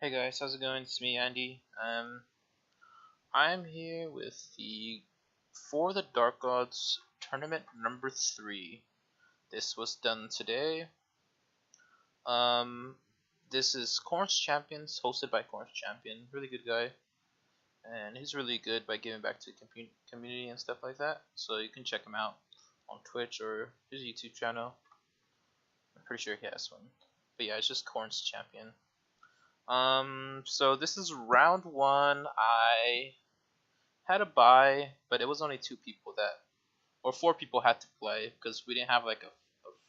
Hey guys, how's it going? It's me, Andy. I'm here with the For the Dark Gods tournament number 3. This was done today. Um, this is Corn's Champions, hosted by Corn's Champion. Really good guy, and he's really good by giving back to the community and stuff like that. So you can check him out on Twitch or his YouTube channel. I'm pretty sure he has one. But yeah, it's just Corn's Champion. So this is round 1. I had a bye, but it was only 2 people or 4 people had to play because we didn't have like a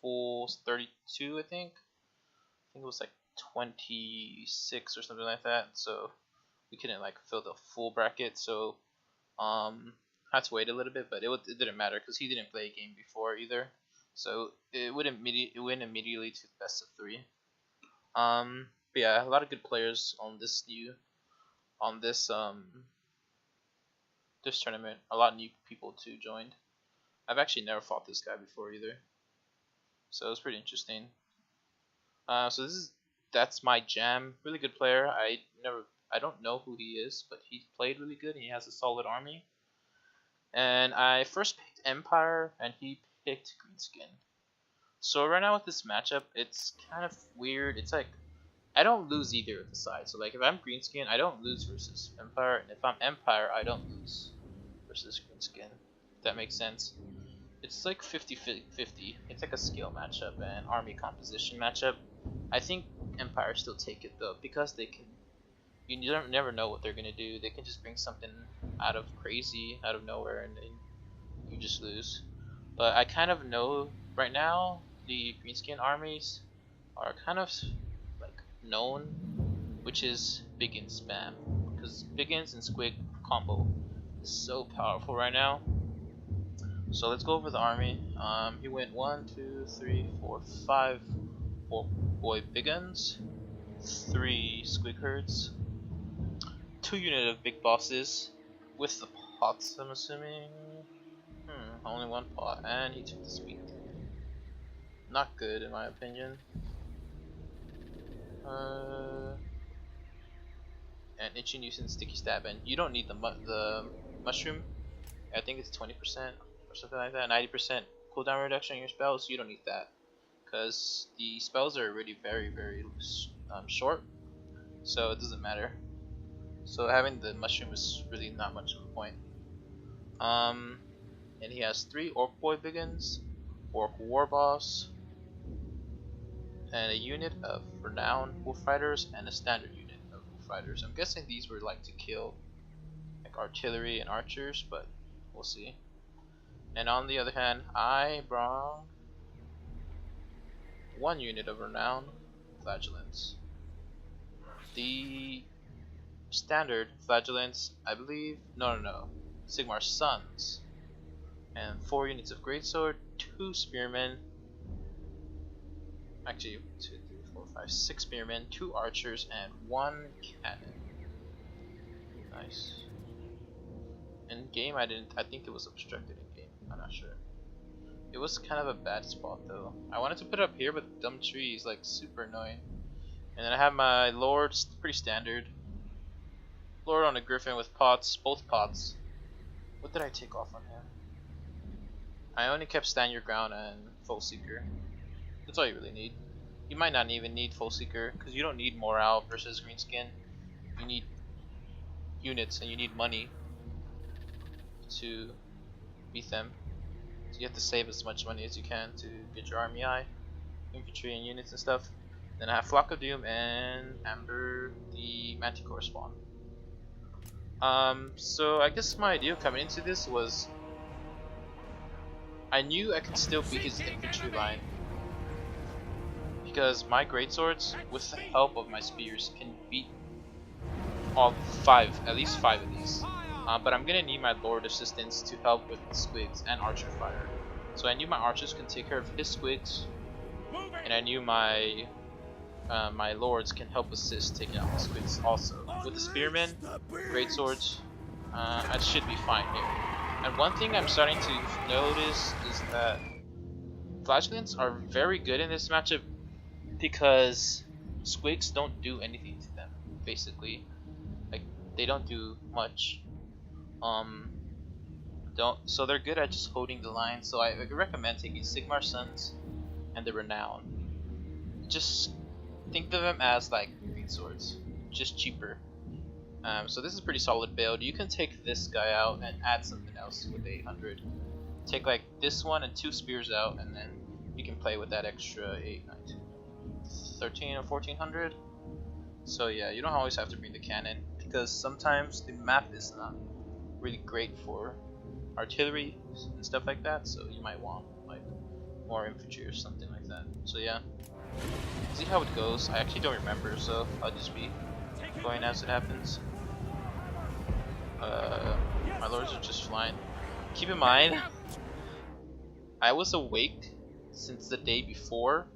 full 32, I think. I think it was like 26 or something like that. So we couldn't like fill the full bracket. So had to wait a little bit, but it didn't matter because he didn't play a game before either. So it went immediately to the best of 3. But yeah, a lot of good players on this this tournament. A lot of new people too joined. I've actually never fought this guy before either, so it was pretty interesting. So that's my jam. Really good player. I don't know who he is, but he played really good and he has a solid army. And I first picked Empire and he picked Greenskin. So right now with this matchup, it's kind of weird. It's like I don't lose either of the sides. So like if I'm Greenskin, I don't lose versus Empire, and if I'm Empire, I don't lose versus Greenskin. If that makes sense. It's like 50-50. It's like a skill matchup and army composition matchup. I think Empire still take it though because they can. You never know what they're gonna do. They can just bring something out of nowhere, and then you just lose. But I kind of know right now the Greenskin armies are kind of known, which is Biggin spam, because Biggins and Squig combo is so powerful right now. So let's go over the army. He went 1, 2, 3, 4, 5 boy Biggins, 3 Squig herds, 2 unit of big bosses with the pots. I'm assuming. Only 1 pot, and he took the speed. Not good in my opinion. And itchy nuisance, sticky stab, and you don't need the mushroom. I think it's 20% or something like that, 90% cooldown reduction on your spells. So you don't need that because the spells are already very short, so it doesn't matter. So having the mushroom is really not much of a point. And he has 3 Orc Boy Biggins, Orc War Boss, and a unit of renowned wolf fighters and a standard unit of wolf fighters. I'm guessing these were like to kill like artillery and archers, but we'll see. And on the other hand, I brought 1 unit of renowned flagellants. The standard flagellants, I believe, no, Sigmar's sons, and 4 units of greatsword, 2 spearmen. Actually, 2, 3, 4, 5, 6 spearmen, 2 archers, and 1 cannon. Nice. In game, I think it was obstructed in game. I'm not sure. It was kind of a bad spot though. I wanted to put it up here, but the dumb tree is like super annoying. And then I have my lord, pretty standard. Lord on a griffin with pots, both pots. What did I take off on him? I only kept stand your ground and full seeker. That's all you really need. You might not even need full seeker because you don't need morale versus greenskin. You need units and you need money to beat them. So you have to save as much money as you can to get your army high, infantry and units and stuff. Then I have Flock of Doom and Amber, the Manticore spawn. So I guess my idea coming into this was I knew I could still beat his infantry line because my greatswords, with the help of my spears, can beat at least 5 of these. But I'm gonna need my lord assistance to help with the squigs and archer fire. So I knew my archers can take care of his squigs, and I knew my my lords can help assist taking out the squigs also. With the spearmen, greatswords, I should be fine here. And one thing I'm starting to notice is that flagellants are very good in this matchup because squigs don't do anything to them. basically. Like they don't do much. So they're good at just holding the line. So I recommend taking Sigmar Sons and the Renown. Just think of them as like green swords, just cheaper. So this is a pretty solid build. You can take this guy out and add something else with 800. Take like this one and 2 spears out, and then you can play with that extra 8, 9, 13 or 1400. So yeah, you don't always have to bring the cannon because sometimes the map is not really great for artillery and stuff like that. So you might want like more infantry or something like that. So yeah, see how it goes. I actually don't remember, so I'll just be going as it happens. My lords are just flying. Keep in mind, I was awake since the day before,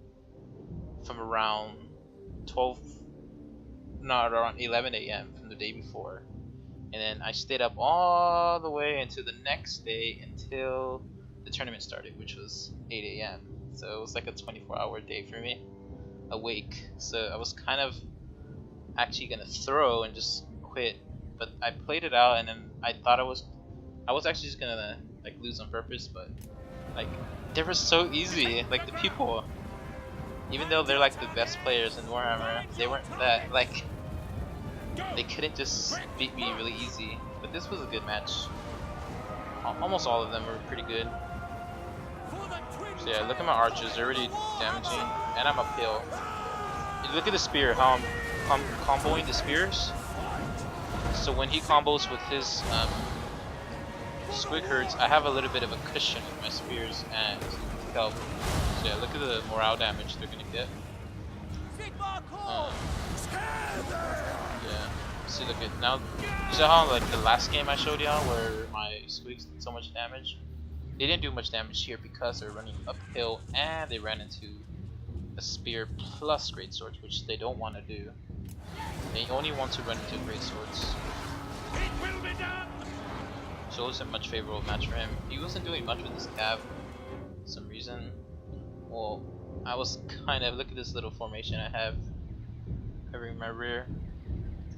from around 11 a.m. from the day before, and then I stayed up all the way into the next day until the tournament started, which was 8 a.m. So it was like a 24-hour day for me, awake. So I was kind of actually gonna throw and just quit, but I played it out, and then I thought I was actually just gonna like lose on purpose, but like they were so easy. Like the people, even though they're like the best players in Warhammer, they weren't that like they couldn't just beat me really easy. But this was a good match. Almost all of them were pretty good. So yeah, look at my archers, they're already damaging, and I'm uphill. Look at the spear, how I'm comboing the spears. So when he combos with his squig herds, I have a little bit of a cushion with my spears and help. So yeah, look at the morale damage they're gonna get. Yeah. See, look at now. You saw how like the last game I showed y'all where my squigs did so much damage. They didn't do much damage here because they're running uphill and they ran into a spear plus great swords, which they don't want to do. They only want to run into great swords. So it wasn't much favorable match for him. He wasn't doing much with his cav for some reason. Well, I was kind of, look at this little formation I have covering my rear.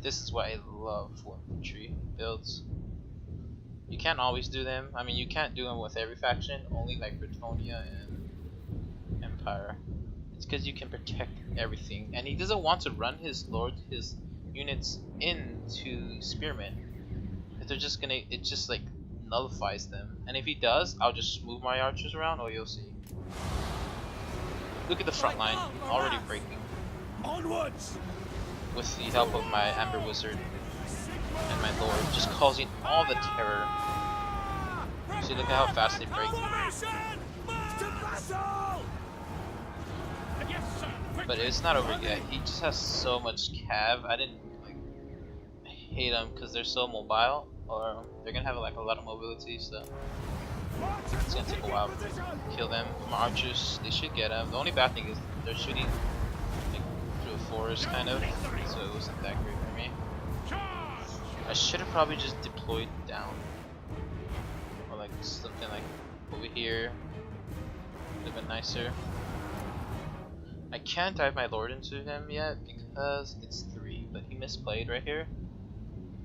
This is why I love infantry builds. You can't always do them. I mean, you can't do them with every faction, only like Bretonia and Empire. It's because you can protect everything, and he doesn't want to run his units into spearmen. If they're just gonna, it just like nullifies them. And if he does, I'll just move my archers around, or you'll see. Look at the front line, already breaking. Onwards! With the help of my Amber Wizard and my Lord, just causing all the terror. See, look at how fast they break. But it's not over yet. He just has so much cav. I didn't like hate them because they're so mobile, or they're gonna have like a lot of mobility, so it's gonna take a while to kill them. My archers, they should get them. The only bad thing is they're shooting like through a forest, kind of, so it wasn't that great for me. I should have probably just deployed down, or like something like over here. Would have been nicer. I can't dive my lord into him yet because it's 3, but he misplayed right here.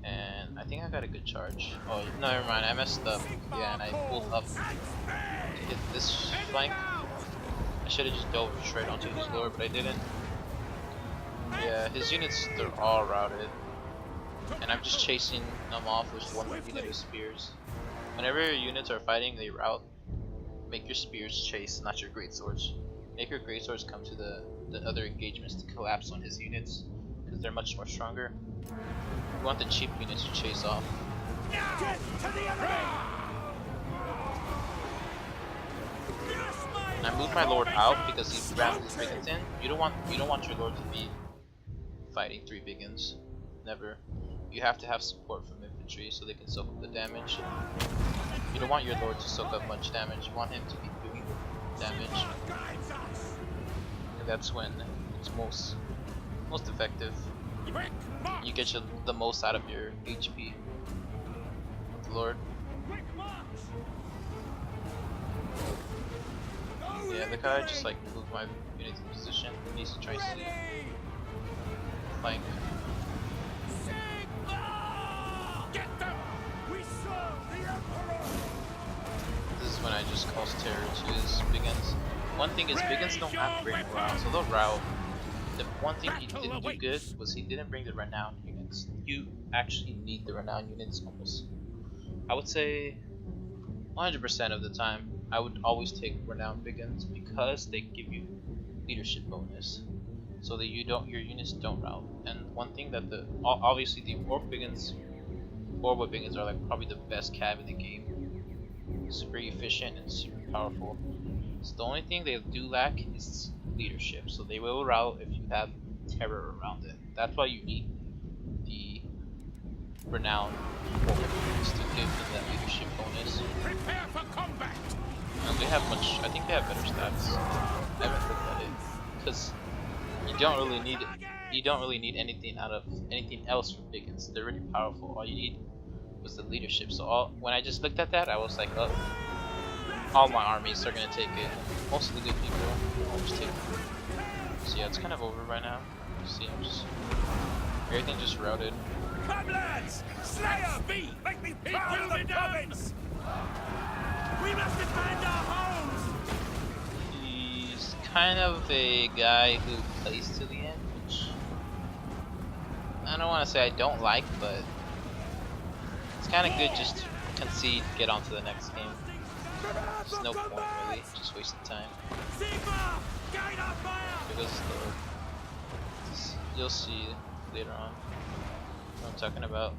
And I think I got a good charge. Oh, no, never mind, I messed up. Yeah, and I pulled up to hit this flank. I should have just dove straight onto his lord, but I didn't. Yeah, his units, they're all routed. And I'm just chasing them off with one unit of spears. Whenever your units are fighting, they rout. Make your spears chase, not your great swords. Make your great swords come to the other engagements to collapse on his units, because they're much more stronger. You want the cheap units to chase off. And I moved my lord out because he rammed his biggins in. You don't want your lord to be fighting 3 biggins. Never. You have to have support from infantry so they can soak up the damage. You don't want your lord to soak up much damage. You want him to be doing damage. And that's when it's most effective. You get the most out of your HP with the lord. Yeah, the guy just like moved my units in position. He needs to try to flank. just cause terror to his Biggins. One thing is Biggins don't have great morale, so they'll route. The one thing he didn't do good was he didn't bring the renowned units. You actually need the renowned units almost. I would say 100% of the time, I would always take renowned Biggins because they give you leadership bonus, so that your units don't route. And one thing that obviously the Orb Biggins are like probably the best cav in the game. Super efficient and super powerful. So the only thing they do lack is leadership. So they will route if you have terror around it. That's why you need the renowned Orb Biggins to give them that leadership bonus. Prepare for combat. And they have much. I think they have better stats. I haven't looked at it because you don't really need it. You don't really need anything else from Biggins. They're really powerful. All you need was the leadership. So when I just looked at that, I was like, oh, all my armies are gonna take it. Most of the good people will just take it. So yeah, it's kind of over right now. See, everything just routed. Come lads! Slayer! Speed! Make me proud of the province! We must defend our homes! He's kind of a guy who plays to the end, which I don't want to say I don't like, but it's kind of good just to concede, get on to the next game. There's no point really, just wasting time. Because you'll see later on what I'm talking about.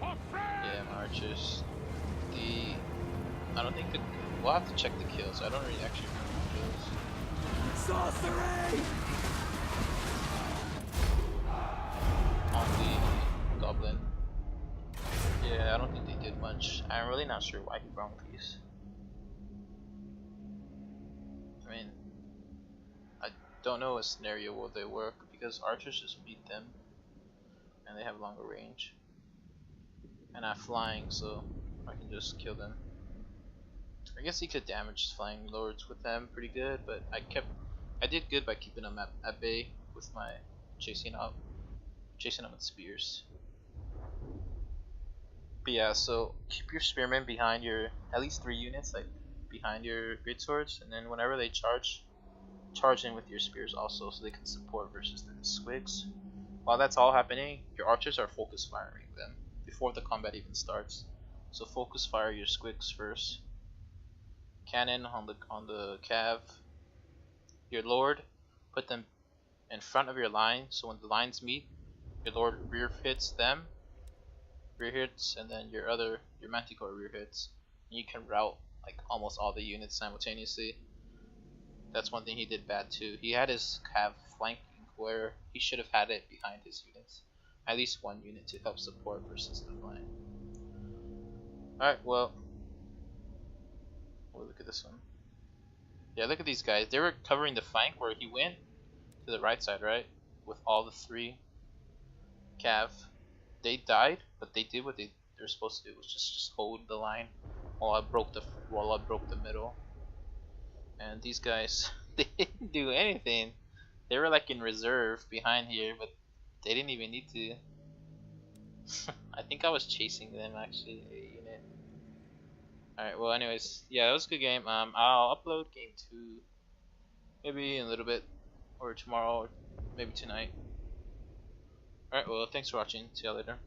Yeah, my archers. I don't think we'll have to check the kills. I don't really actually remember the kills. Sorcery! On the goblin. Yeah, I don't think they did much. I'm really not sure why he brought these. I mean, I don't know a scenario where they work because archers just beat them and they have longer range. And I'm flying, so I can just kill them. I guess he could damage flying lords with them pretty good, but I did good by keeping them at bay with my chasing them with spears. But yeah, so keep your spearmen behind at least 3 units, like behind your great swords, and then whenever they charge in with your spears also, so they can support versus the squigs. While that's all happening, your archers are focus firing them before the combat even starts. So focus fire your squigs first. Cannon on the cav. Your lord, put them in front of your line, so when the lines meet, your lord rear hits them. Rear hits, and then your manticore rear hits, and you can route like almost all the units simultaneously. That's one thing he did bad too. He had his cav flanking where he should have had it behind his units, at least one unit to help support versus the flank. Alright, well, look at this one. Yeah, look at these guys. They were covering the flank where he went to the right side, right, with all the 3 cav. They died, but they did what they were supposed to do, was just hold the line while I broke the middle. And these guys, they didn't do anything. They were like in reserve behind here, but they didn't even need to. I think I was chasing them actually, a unit. Alright, well anyways, yeah, that was a good game. I'll upload game 2 maybe in a little bit, or tomorrow, or maybe tonight. Alright, well thanks for watching. See y'all later.